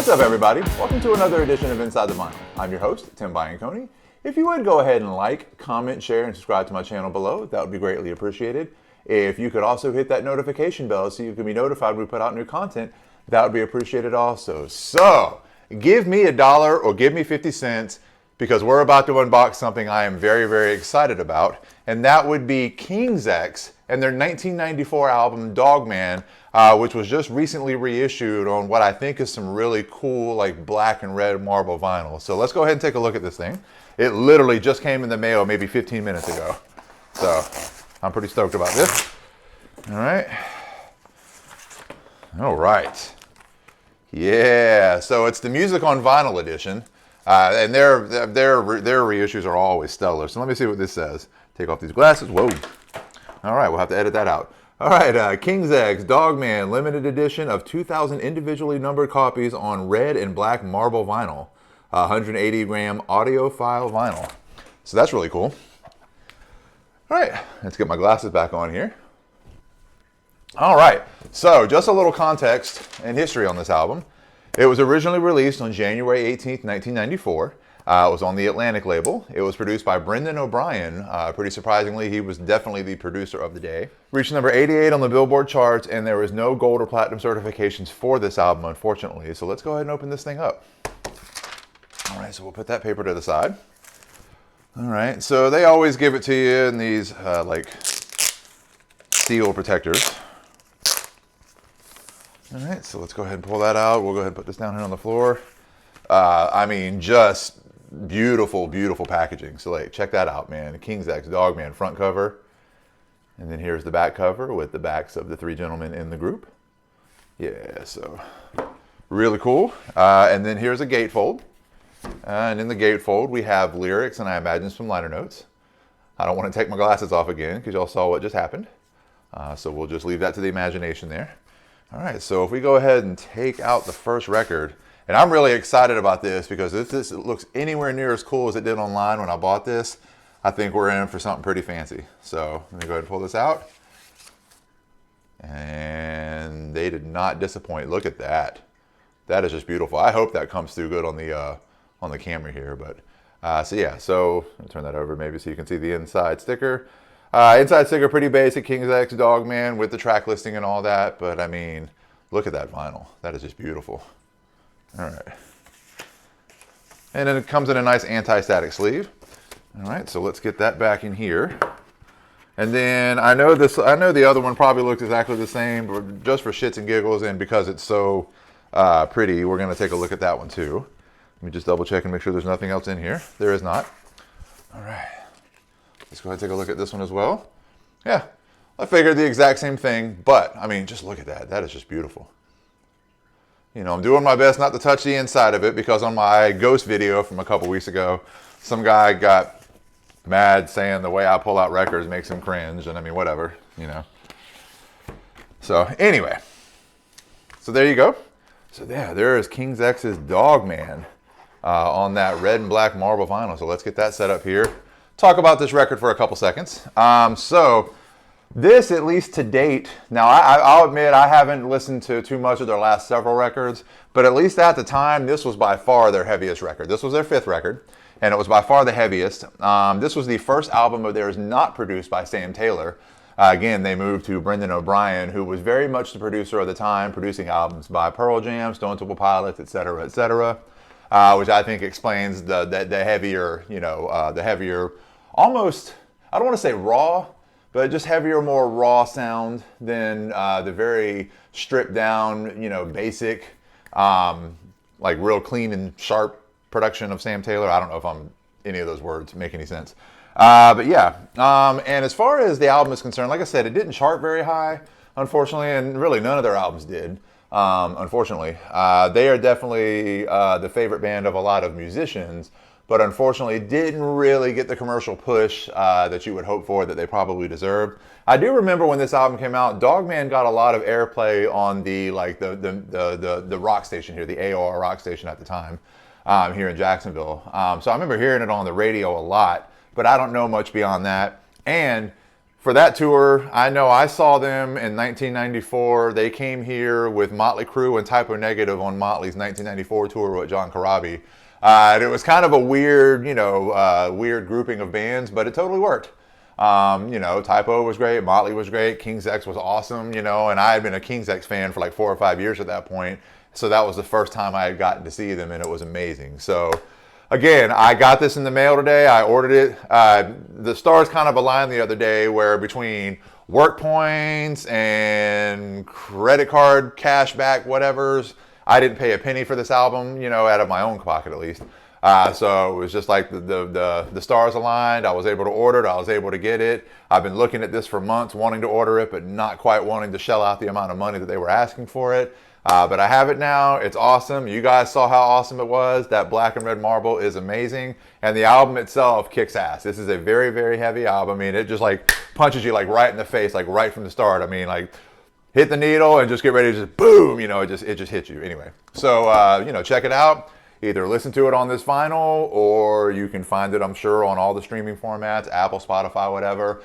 What's up, everybody? Welcome to another edition of Inside the Vinyl. I'm your host, Tim Bianconi. If you would go ahead and like, comment, share, and subscribe to my channel below, that would be greatly appreciated. If you could also hit that notification bell so you can be notified when we put out new content, that would be appreciated also. So, give me $1 or give me 50 cents because we're about to unbox something I am very, very excited about, and that would be King's X and their 1994 album Dogman, which was just recently reissued on what I think is some really cool like black and red marble vinyl. So let's go ahead and take a look at this thing. It literally just came in the mail maybe 15 minutes ago. So I'm pretty stoked about this. All right. All right. Yeah, so it's the Music on Vinyl edition. And their reissues are always stellar. So let me see what this says. Take off these glasses. Whoa. All right, we'll have to edit that out. All right, King's X Dogman limited edition of 2,000 individually numbered copies on red and black marble vinyl. 180 gram audiophile vinyl. So that's really cool. All right, let's get my glasses back on here. All right, so just a little context and history on this album. It was originally released on January 18th, 1994. It was on the Atlantic label. It was produced by Brendan O'Brien. Pretty surprisingly, he was definitely the producer of the day. Reached number 88 on the Billboard charts, and there was no gold or platinum certifications for this album, unfortunately. So let's go ahead and open this thing up. All right, so we'll put that paper to the side. All right, so they always give it to you in these like steel protectors. All right, so let's go ahead and pull that out. We'll go ahead and put this down here on the floor. I mean, just beautiful, beautiful packaging. So like, check that out, man. King's X Dogman front cover. And then here's the back cover with the backs of the three gentlemen in the group. Yeah, so really cool. And then here's a gatefold. And in the gatefold, we have lyrics and I imagine some liner notes. I don't want to take my glasses off again because y'all saw what just happened. So we'll just leave that to the imagination there. All right, so if we go ahead and take out the first record, and I'm really excited about this because if this looks anywhere near as cool as it did online when I bought this, I think we're in for something pretty fancy. So let me go ahead and pull this out. And they did not disappoint. Look at that. That is just beautiful. I hope that comes through good on the camera here. But so yeah, so I'll turn that over maybe so you can see the inside sticker. Inside sticker, pretty basic, King's X Dogman with the track listing and all that. But I mean, look at that vinyl. That is just beautiful. All right. And then it comes in a nice anti-static sleeve. All right, so let's get that back in here. And then I know the other one probably looks exactly the same, but just for shits and giggles and because it's so pretty, we're going to take a look at that one too. Let me just double check and make sure there's nothing else in here. There is not. All right. Let's go ahead and take a look at this one as well. Yeah, I figured the exact same thing, but I mean, just look at that. That is just beautiful. You know, I'm doing my best not to touch the inside of it because on my ghost video from a couple weeks ago, some guy got mad saying the way I pull out records makes him cringe. And I mean, whatever, you know. So anyway, so there you go. So there is King's X's Dogman on that red and black marble vinyl. So let's get that set up here. Talk about this record for a couple seconds. So this, at least to date, now I'll admit I haven't listened to too much of their last several records, but at least at the time, this was by far their heaviest record. This was their fifth record, and it was by far the heaviest. This was the first album of theirs not produced by Sam Taylor. Again, they moved to Brendan O'Brien, who was very much the producer of the time, producing albums by Pearl Jam, Stone Temple Pilots, etc., etc., which I think explains the heavier, you know, the heavier, almost, I don't want to say raw, but just heavier, more raw sound than the very stripped down, you know, basic, like real clean and sharp production of Sam Taylor. I don't know if any of those words make any sense. But yeah, and as far as the album is concerned, like I said, it didn't chart very high, unfortunately, and really none of their albums did, unfortunately. They are definitely the favorite band of a lot of musicians, but unfortunately didn't really get the commercial push that you would hope for that they probably deserved. I do remember when this album came out, Dogman got a lot of airplay on the rock station here, the AOR rock station at the time, here in Jacksonville. So I remember hearing it on the radio a lot, but I don't know much beyond that. And for that tour, I know I saw them in 1994. They came here with Motley Crue and Typo Negative on Motley's 1994 tour with John Corabi. And it was kind of a weird, weird grouping of bands, but it totally worked. Typo was great, Motley was great, King's X was awesome, and I had been a King's X fan for like 4 or 5 years at that point. So that was the first time I had gotten to see them, and it was amazing. So again, I got this in the mail today. I ordered it. The stars kind of aligned the other day where between work points and credit card cash back, whatever's, I didn't pay a penny for this album, out of my own pocket at least. So it was just like the stars aligned. I was able to order it. I was able to get it. I've been looking at this for months, wanting to order it, but not quite wanting to shell out the amount of money that they were asking for it. But I have it now. It's awesome. You guys saw how awesome it was. That black and red marble is amazing. And the album itself kicks ass. This is a very, very heavy album. I mean, it just like punches you like right in the face, like right from the start. I mean, like hit the needle and just get ready to just boom, it just hits you. Anyway, so, check it out. Either listen to it on this vinyl, or you can find it, I'm sure, on all the streaming formats, Apple, Spotify, whatever.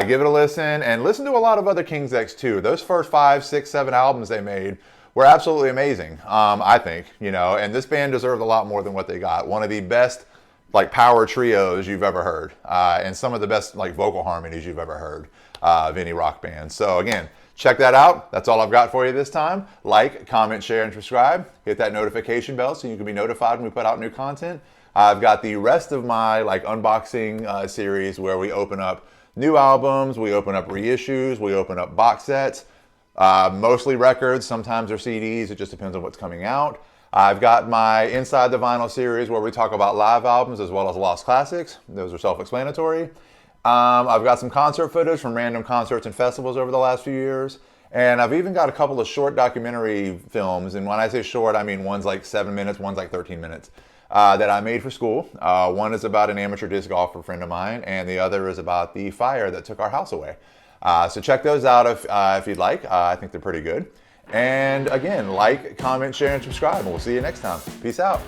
Give it a listen, and listen to a lot of other King's X too. Those first 5, 6, 7 albums they made were absolutely amazing, I think, and this band deserved a lot more than what they got. One of the best like power trios you've ever heard, and some of the best like vocal harmonies you've ever heard of any rock band. So again, check that out. That's all I've got for you this time. Like, comment, share, and subscribe. Hit that notification bell so you can be notified when we put out new content. I've got the rest of my like unboxing series where we open up new albums, we open up reissues, we open up box sets, mostly records, sometimes they're CDs, it just depends on what's coming out. I've got my Inside the Vinyl series where we talk about live albums as well as lost classics. Those are self-explanatory. I've got some concert footage from random concerts and festivals over the last few years. And I've even got a couple of short documentary films. And when I say short, I mean one's like 7 minutes, one's like 13 minutes, that I made for school. One is about an amateur disc golfer friend of mine, and the other is about the fire that took our house away. So check those out if you'd like. I think they're pretty good. And again, like, comment, share, and subscribe, and we'll see you next time. Peace out.